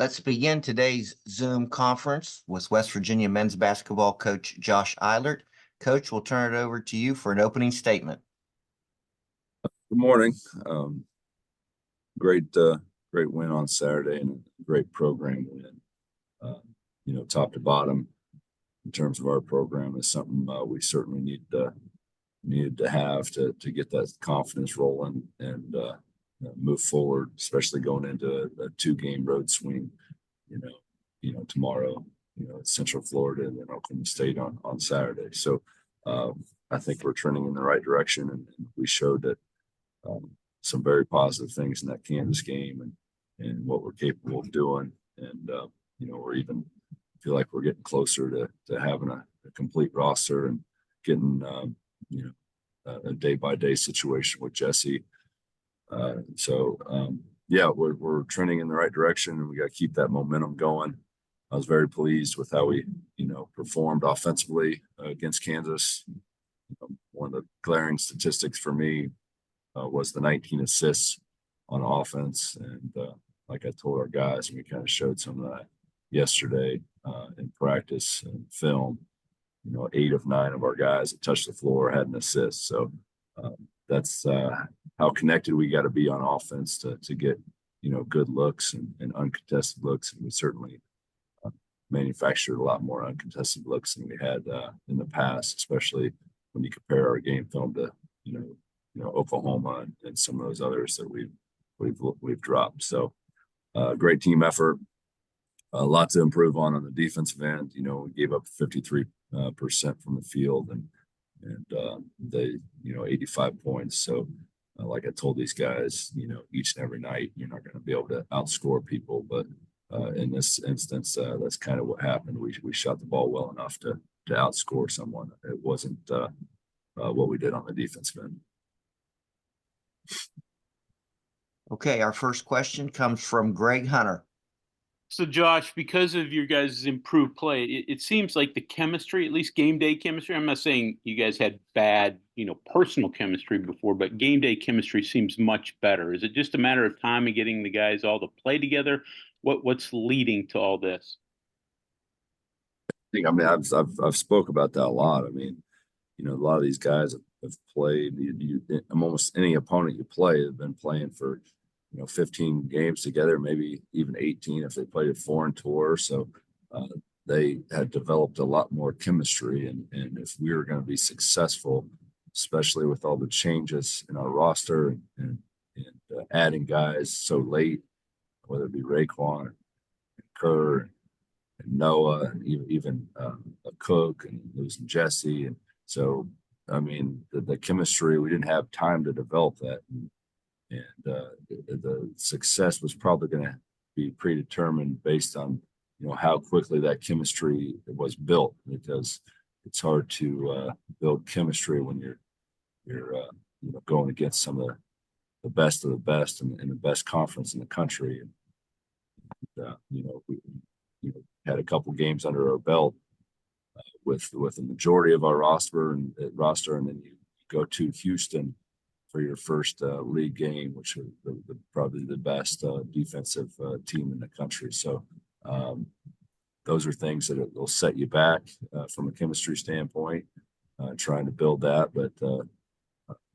Let's begin today's Zoom conference with West Virginia men's basketball coach Josh Eilert. Coach, we'll turn it over to you for an opening statement. Good morning. Great win on Saturday and a great program win. Top to bottom in terms of our program is something we certainly needed to have to get that confidence rolling and move forward, especially going into a 2-game road swing. Tomorrow, it's Central Florida and then Oklahoma State on Saturday. So I think we're trending in the right direction, and we showed that some very positive things in that Kansas game and what we're capable of doing. And we're even feel like we're getting closer to having a complete roster and getting a day-by-day situation with Jesse. We're trending in the right direction, and we got to keep that momentum going. I was very pleased with how we, performed offensively against Kansas. One of the glaring statistics for me was the 19 assists on offense. And like I told our guys, and we kind of showed some of that yesterday in practice and film, 8 of 9 of our guys that touched the floor had an assist. So that's how connected we got to be on offense to get, good looks and uncontested looks. And we certainly manufactured a lot more uncontested looks than we had in the past, especially when you compare our game film to, Oklahoma and some of those others that we've dropped. So great team effort. A lot to improve on the defensive end. We gave up 53% from the field and they 85 points. So like I told these guys, each and every night, you're not going to be able to outscore people, but in this instance, that's kind of what happened. We shot the ball well enough to outscore someone. It wasn't what we did on the defensive end. Okay, our first question comes from Greg Hunter. So, Josh, because of your guys' improved play, it seems like the chemistry, at least game day chemistry, I'm not saying you guys had bad, personal chemistry before, but game day chemistry seems much better. Is it just a matter of time and getting the guys all to play together? What's leading to all this? I've spoke about that a lot. A lot of these guys have played. Almost any opponent you play have been playing for 15 games together, maybe even 18 if they played a foreign tour. So they had developed a lot more chemistry. And if we were going to be successful, especially with all the changes in our roster and adding guys so late, whether it be Raekwon and Kerr and Noah and even a Cook and losing Jesse. And so, the chemistry, we didn't have time to develop that. And the success was probably going to be predetermined based on, how quickly that chemistry was built, because it's hard to build chemistry when you're going against some of the best of the best and the best conference in the country. And we had a couple games under our belt with the majority of our roster, and then you go to Houston for your first league game, which are probably the best defensive team in the country. So those are things that will set you back from a chemistry standpoint, trying to build that. But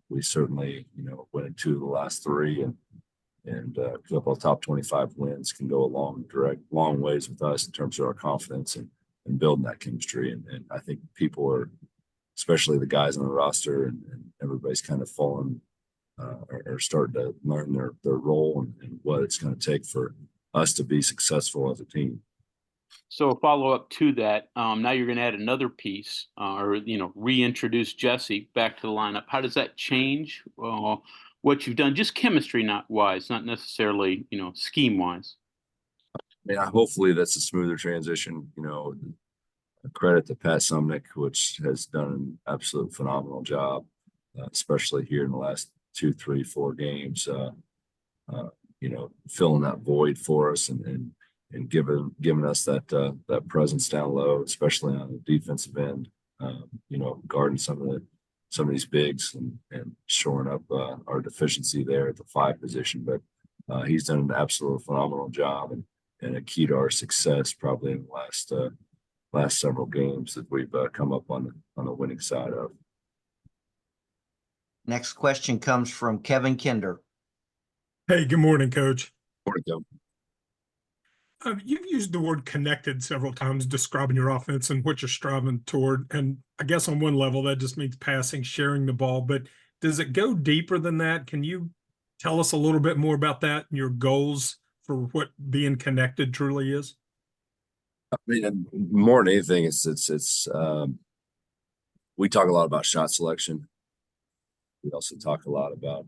we certainly, went into the last 3 and a couple of top 25 wins can go a long ways with us in terms of our confidence and building that chemistry. And I think people are, especially the guys on the roster and everybody's kind of fallen are starting to learn their role and what it's going to take for us to be successful as a team. So a follow-up to that, now you're going to add another piece reintroduce Jesse back to the lineup. How does that change what you've done, just chemistry not necessarily, scheme-wise? Hopefully that's a smoother transition. Credit to Pat Sumnick, which has done an absolute phenomenal job, especially here in the last 2, 3, 4 games, filling that void for us and giving us that presence down low, especially on the defensive end, guarding some of these bigs and shoring up our deficiency there at the 5 position. But he's done an absolute phenomenal job. And and a key to our success probably in the last several games that we've come up on the winning side of. Next question comes from Kevin Kinder. Hey, good morning, Coach. Morning, Joe. You've used the word connected several times describing your offense and what you're striving toward. And I guess on one level, that just means passing, sharing the ball. But does it go deeper than that? Can you tell us a little bit more about that and your goals for what being connected truly is? I mean, more than anything, we talk a lot about shot selection. We also talk a lot about,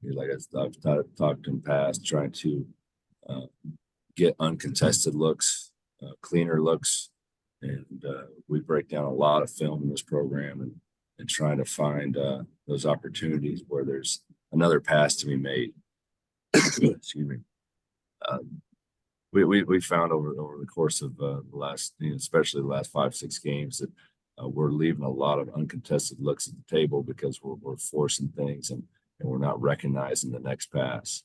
like I've talked in the past, trying to get uncontested looks, cleaner looks, and we break down a lot of film in this program and trying to find those opportunities where there's another pass to be made. Excuse me. We found over the course of the last, especially the last 5-6 games, that we're leaving a lot of uncontested looks at the table because we're forcing things and we're not recognizing the next pass.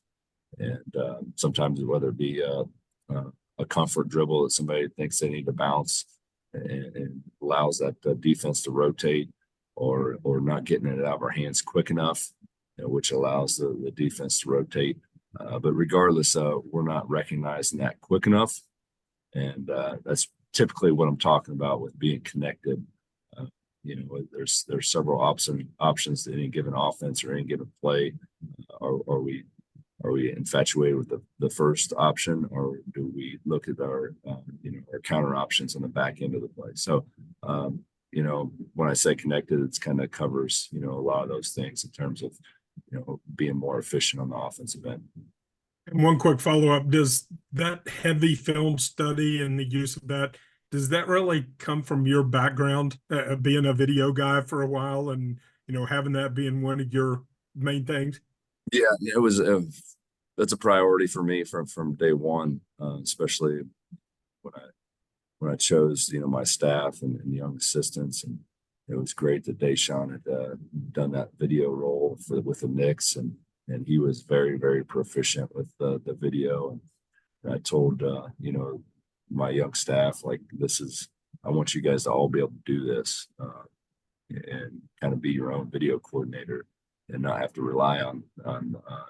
And sometimes whether it be a comfort dribble that somebody thinks they need to bounce and allows that defense to rotate, or not getting it out of our hands quick enough, which allows the defense to rotate. But regardless, we're not recognizing that quick enough. And that's typically what I'm talking about with being connected. There's several options to any given offense or any given play. Are we infatuated with the first option, or do we look at our counter options on the back end of the play? So, when I say connected, it's kind of covers, a lot of those things in terms of, being more efficient on the offensive end. And one quick follow-up, does that heavy film study and the use of that, does that really come from your background, being a video guy for a while and, having that being one of your main things? Yeah, it was that's a priority for me from day one, especially when I chose, my staff and young assistants. And it was great that Deshaun had done that video role with the Knicks, and he was very, very proficient with the video. And I told my young staff, like, I want you guys to all be able to do this and kind of be your own video coordinator and not have to rely on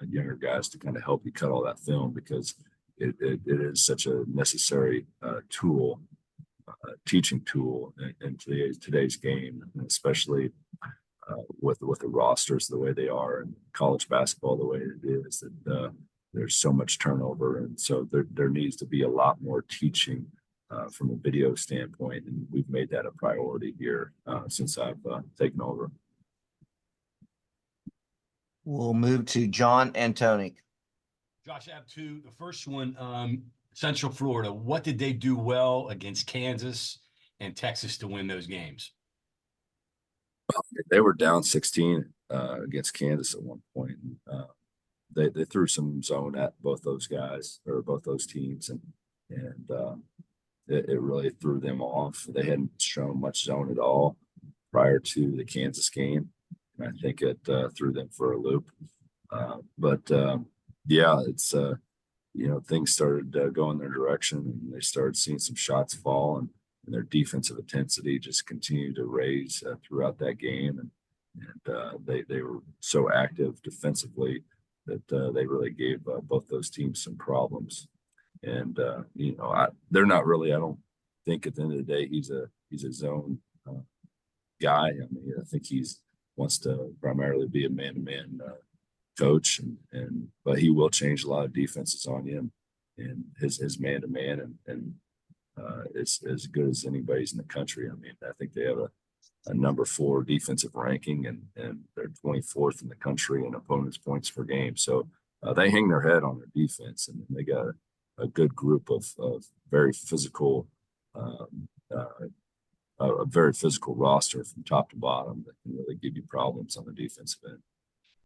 younger guys to kind of help you cut all that film, because it is such a necessary tool, teaching tool in today's game, and especially with the rosters the way they are and college basketball the way it is, that there's so much turnover, and so there needs to be a lot more teaching from a video standpoint, and we've made that a priority here since I've taken over. We'll move to John Antoniuk. Josh, I have two. The first one, Central Florida. What did they do well against Kansas and Texas to win those games? They were down 16 against Kansas at one point. They threw some zone at both those guys, or both those teams, and it really threw them off. They hadn't shown much zone at all prior to the Kansas game, and I think it threw them for a loop. Yeah, it's things started going their direction, and they started seeing some shots fall, and their defensive intensity just continued to raise throughout that game, and they were so active defensively that they really gave both those teams some problems. And they're not really. I don't think at the end of the day he's a zone guy. I mean, I think wants to primarily be a man-to-man coach, but he will change a lot of defenses on you, and his man-to-man and is as good as anybody's in the country. I mean, I think they have a number 4 defensive ranking, and they're 24th in the country in opponents' points per game. So they hang their head on their defense, and they got a good group of very physical, a very physical roster from top to bottom that can really give you problems on the defensive end.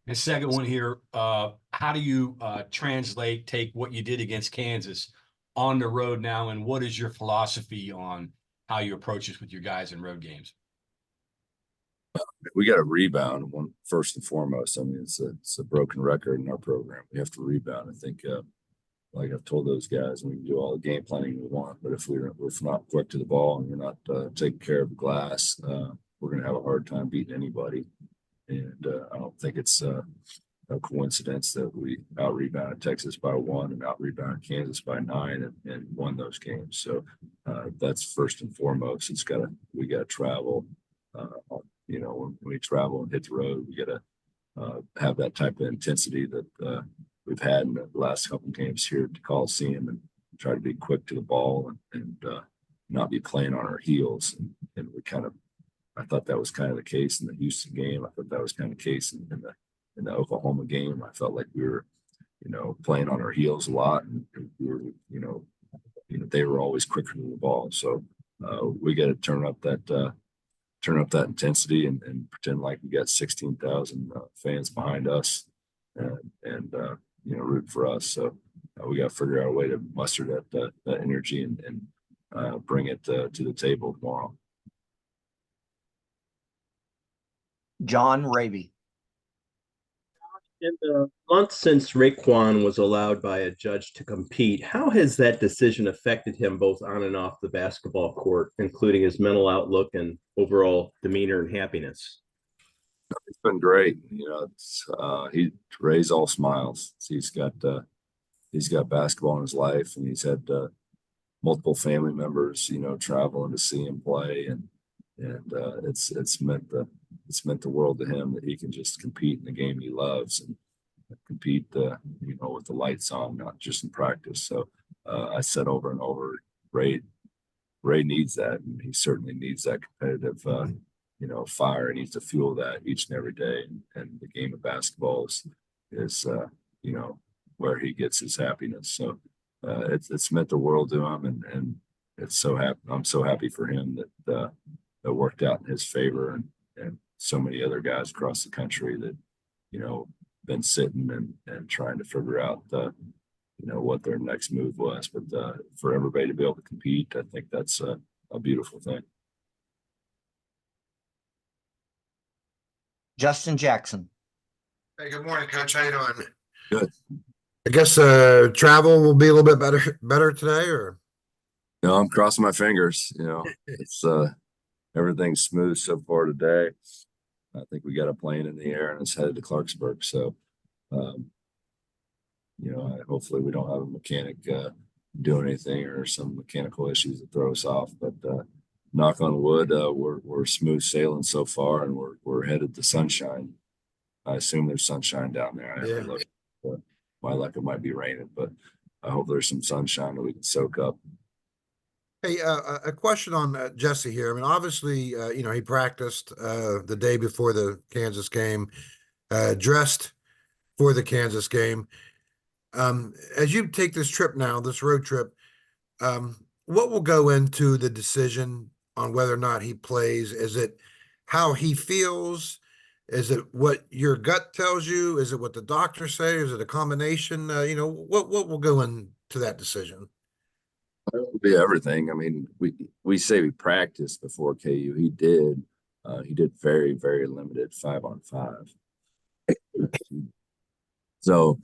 And second one here, how do you take what you did against Kansas on the road now, and what is your philosophy on how you approach this with your guys in road games? We got to rebound first and foremost. I mean, it's a broken record in our program. We have to rebound. I think like I've told those guys, we can do all the game planning we want, but if we're not quick to the ball and we're not taking care of the glass, we're going to have a hard time beating anybody. And I don't think it's a coincidence that we out rebounded Texas by 1 and out rebounded Kansas by 9 and won those games. So that's first and foremost. We got to travel. When we travel and hit the road, we got to have that type of intensity that we've had in the last couple of games here at the Coliseum, and try to be quick to the ball and not be playing on our heels. And I thought that was kind of the case in the Houston game. I thought that was kind of the case in the Oklahoma game. I felt like we were, playing on our heels a lot, and we were, they were always quicker to the ball. So we got to turn up that intensity and pretend like we got 16,000 fans behind us and root for us. So we got to figure out a way to muster that energy and bring it to the table tomorrow. John Raby. In the month since Raekwon was allowed by a judge to compete, how has that decision affected him both on and off the basketball court, including his mental outlook and overall demeanor and happiness? It's been great. He Ray's all smiles. He's got basketball in his life, and he's had multiple family members, traveling to see him play, and it's meant the world to him that he can just compete in the game he loves and compete, with the lights on, not just in practice. So I said over and over, Ray needs that, and he certainly needs that competitive, fire. He needs to fuel that each and every day. And the game of basketball is where he gets his happiness. So it's meant the world to him, and it's so happy. I'm so happy for him that that worked out in his favor, and so many other guys across the country that, been sitting and trying to figure out what their next move was. But for everybody to be able to compete, I think that's a beautiful thing. Justin Jackson. Hey, good morning, Coach. How you doing? Good. I guess travel will be a little bit better today, or? No, I'm crossing my fingers. It's everything's smooth so far today. I think we got a plane in the air and it's headed to Clarksburg. So, hopefully we don't have a mechanic doing anything or some mechanical issues that throw us off. But knock on wood, we're smooth sailing so far, and we're headed to sunshine. I assume there's sunshine down there. I haven't looked. My luck, it might be raining, but I hope there's some sunshine that we can soak up. Hey, a question on Jesse here. I mean, obviously, he practiced the day before the Kansas game, dressed for the Kansas game. As you take this trip now, this road trip, what will go into the decision on whether or not he plays? Is it how he feels? Is it what your gut tells you? Is it what the doctors say? Is it a combination? What will go into that decision? It will be everything. I mean, we say we practiced before KU. He did. He did very, very limited 5-on-5. So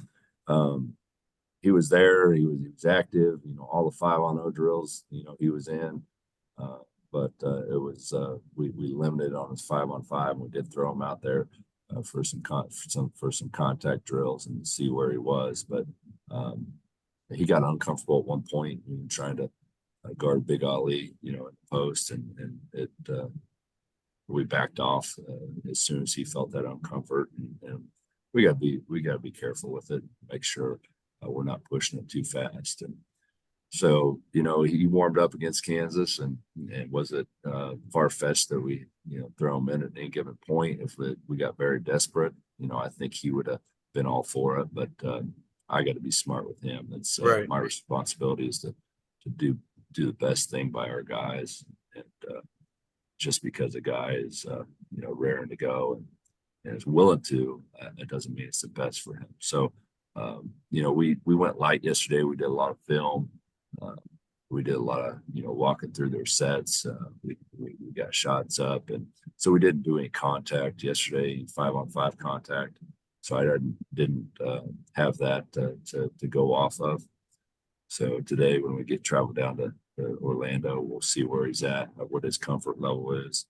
he was there. He was active. All the 5-on-0 drills. He was in. But it was we limited on his 5-on-5, and we did throw him out there for some contact drills and see where he was. But he got uncomfortable at one point, trying to guard Big Ali, in the post, and it we backed off as soon as he felt that uncomfort. And we got to be careful with it, make sure we're not pushing it too fast. And so, he warmed up against Kansas, and was it far-fetched that we, throw him in at any given point if we got very desperate? I think he would have been all for it, but I got to be smart with him. That's Right. My responsibility is to do the best thing by our guys. And just because a guy is, raring to go and is willing to, it doesn't mean it's the best for him. So, we went light yesterday. We did a lot of film. We did a lot of, walking through their sets. We got shots up, and so we didn't do any contact yesterday, 5-on-5 contact. So I didn't have that to go off of. So today, when we travel down to Orlando, we'll see where he's at, what his comfort level is,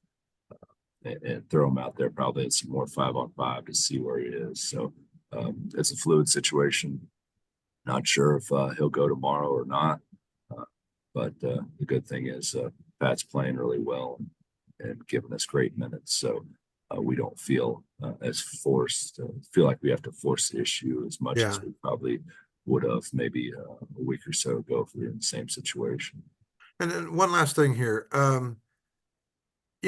and throw him out there probably at some more 5-on-5 to see where he is. So it's a fluid situation. Not sure if he'll go tomorrow or not. But the good thing is Pat's playing really well and giving us great minutes. So we don't feel as forced, feel like we have to force the issue as much as we probably would have maybe a week or so ago if we were in the same situation. And then one last thing here.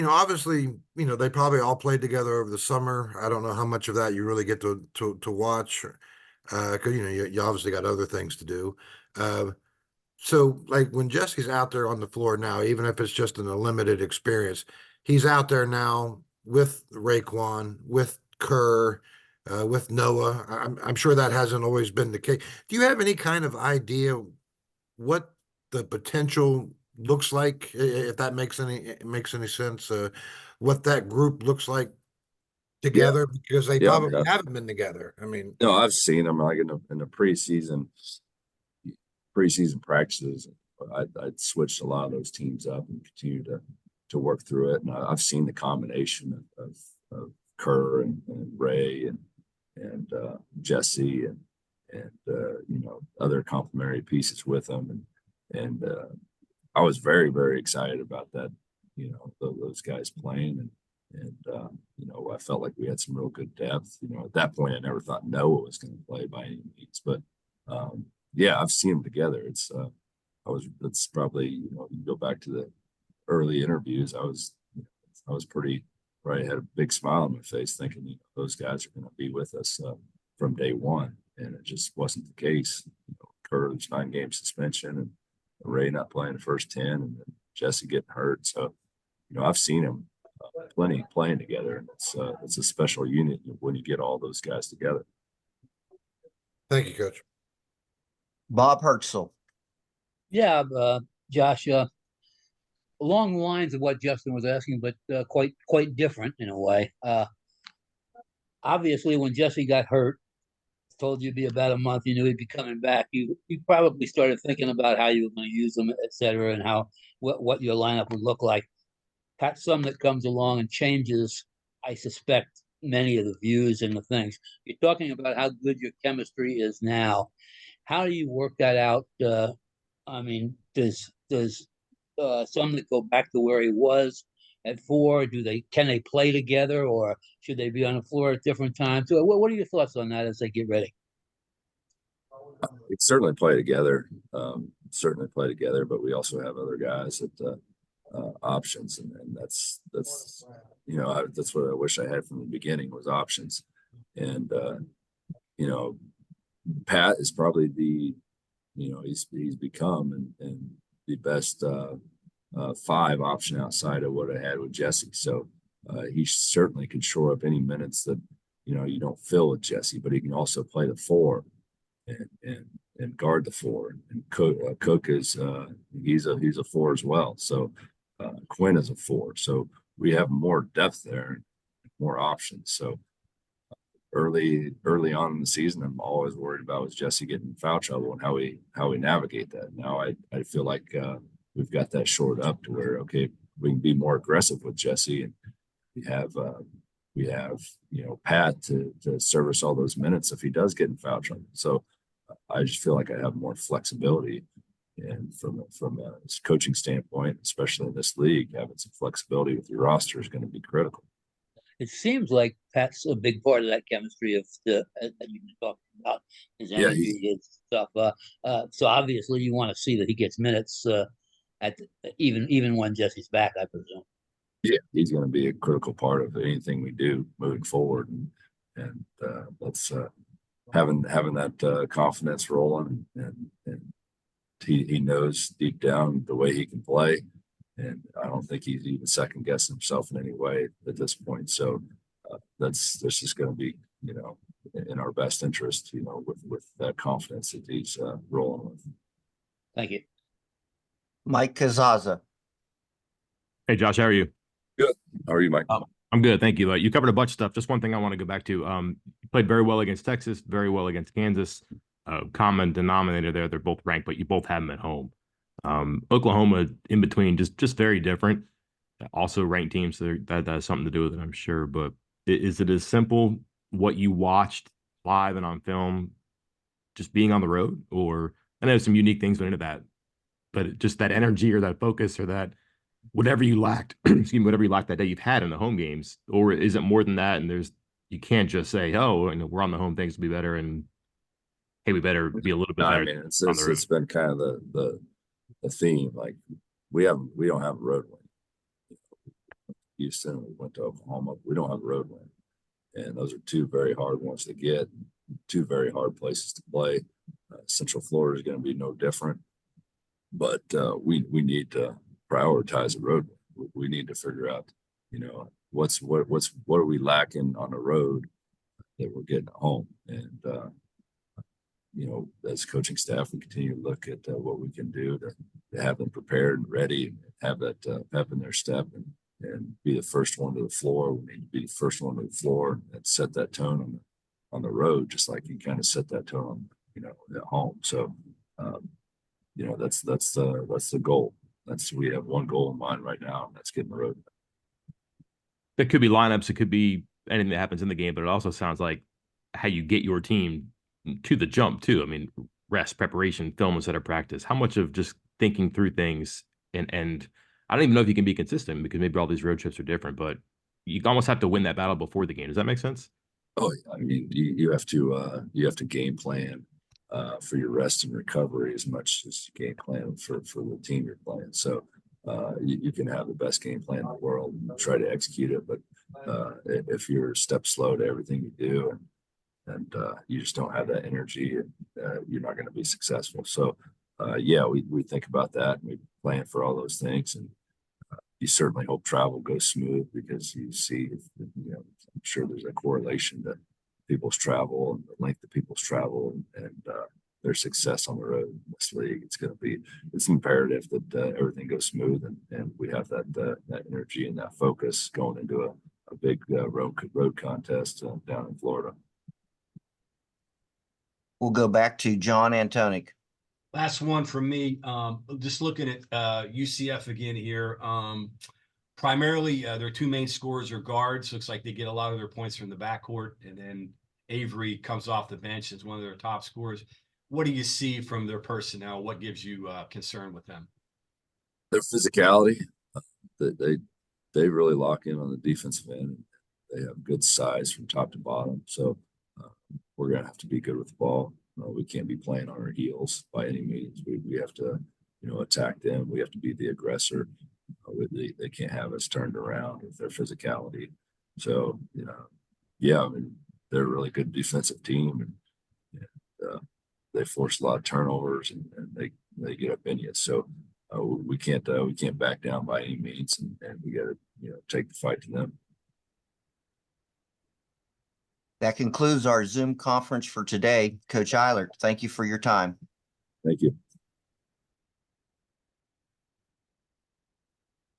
Obviously, they probably all played together over the summer. I don't know how much of that you really get to watch, because you obviously got other things to do. So, like when Jesse's out there on the floor now, even if it's just in a limited experience, he's out there now with Raekwon, with Kerr, with Noah. I'm sure that hasn't always been the case. Do you have any kind of idea what the potential looks like, if that makes any sense? What that group looks like together, because they probably haven't been together. I mean, no, I've seen them like in the preseason practices. I'd switched a lot of those teams up and continue to work through it. And I've seen the combination of Kerr and Ray and Jesse and other complementary pieces with them. And I was very, very excited about that, those guys playing. And I felt like we had some real good depth. At that point, I never thought Noah was going to play by any means, but yeah, I've seen them together. It's probably, you go back to the early interviews. I was pretty, right. I had a big smile on my face thinking, those guys are going to be with us from day one. And it just wasn't the case. Kerr's 9-game suspension and Ray not playing the first 10 and then Jesse getting hurt. So, I've seen him plenty playing together, and it's a special unit when you get all those guys together. Thank you, Coach. Bob Hertzel. Yeah, Josh, along the lines of what Justin was asking, but quite different in a way. Obviously, when Jesse got hurt, told you it'd be about a month, you knew he'd be coming back. You probably started thinking about how you were going to use him, et cetera, and what your lineup would look like. Pat Sumner comes along and changes, I suspect, many of the views and the things. You're talking about how good your chemistry is now. How do you work that out? I mean, does Sumner go back to where he was at 4? Can they play together, or should they be on the floor at different times? So what are your thoughts on that as they get ready? We certainly play together. But we also have other guys that options, and that's that's what I wish I had from the beginning was options. And Pat is probably the he's become and the best 5 option outside of what I had with Jesse. So he certainly can shore up any minutes that you don't fill with Jesse, but he can also play the 4 and guard the 4. And Cook is he's a 4 as well. So Quinn is a 4. So we have more depth there, more options. So early on in the season, I'm always worried about was Jesse getting in foul trouble and how we navigate that. Now I feel like we've got that shored up to where we can be more aggressive with Jesse, and we have Pat to service all those minutes if he does get in foul trouble. So I just feel like I have more flexibility, and from a coaching standpoint, especially in this league, having some flexibility with your roster is going to be critical. It seems like Pat's a big part of that chemistry of that you've been talking about, his energy, his stuff. So obviously you want to see that he gets minutes even when Jesse's back, I presume. Yeah, he's going to be a critical part of anything we do moving forward, and that's having that confidence rolling, and he knows deep down the way he can play. And I don't think he's even second guessing himself in any way at this point. So that's just going to be, in our best interest, with that confidence that he's rolling with. Thank you. Mike Kazaza. Hey, Josh, how are you? Good. How are you, Mike? I'm good. Thank you. You covered a bunch of stuff. Just one thing I want to go back to. You played very well against Texas, very well against Kansas. common denominator there. They're both ranked, but you both have them at home. Oklahoma in between, just very different. Also ranked teams, so that has something to do with it, I'm sure. But is it as simple what you watched live and on film, just being on the road, or I know some unique things went into that, but just that energy or that focus or that whatever you lacked, excuse me, whatever you lacked that day, you've had in the home games, or is it more than that? And you can't just say, oh, we're on the home, things will be better, and hey, we better be a little bit No, better I mean, on the road. it's been kind of the theme. Like we don't have a road win. Houston, we went to Oklahoma. We don't have a road win, and those are two very hard ones to get. Two very hard places to play. Central Florida is going to be no different, but we need to prioritize a road win. We need to figure out, what are we lacking on the road that we're getting at home, and as coaching staff, we continue to look at what we can do to have them prepared and ready, and have that pep in their step, and be the first one to the floor. We need to be the first one to the floor and set that tone on the road, just like you kind of set that tone, at home. So, that's the goal. We have one goal in mind right now, and that's getting the road. It could be lineups, it could be anything that happens in the game, but it also sounds like how you get your team to the jump too. I mean, rest, preparation, film instead of practice. How much of just thinking through things and I don't even know if you can be consistent because maybe all these road trips are different, but you almost have to win that battle before the game. Does that make sense? Oh, I mean, you have to game plan for your rest and recovery as much as you game plan for the team you're playing. So you can have the best game plan in the world and try to execute it, but if you're step slow to everything you do and you just don't have that energy, you're not going to be successful. So we think about that and we plan for all those things, and you certainly hope travel goes smooth because you see, I'm sure there's a correlation to people's travel and the length of people's travel and their success on the road in this league. It's imperative that everything goes smooth and we have that energy and that focus going into a big road contest down in Florida. We'll go back to John Antonic. Last one from me. Just looking at UCF again here. Primarily, their two main scorers are guards. Looks like they get a lot of their points from the backcourt, and then Avery comes off the bench as one of their top scorers. What do you see from their personnel? What gives you concern with them? Their physicality. They really lock in on the defensive end. They have good size from top to bottom. So we're going to have to be good with the ball. We can't be playing on our heels by any means. We have to, attack them. We have to be the aggressor. They can't have us turned around with their physicality. So, I mean, they're a really good defensive team, and they force a lot of turnovers, and they get up in you. So we can't back down by any means, and we got to take the fight to them. That concludes our Zoom conference for today. Coach Eilert, thank you for your time. Thank you.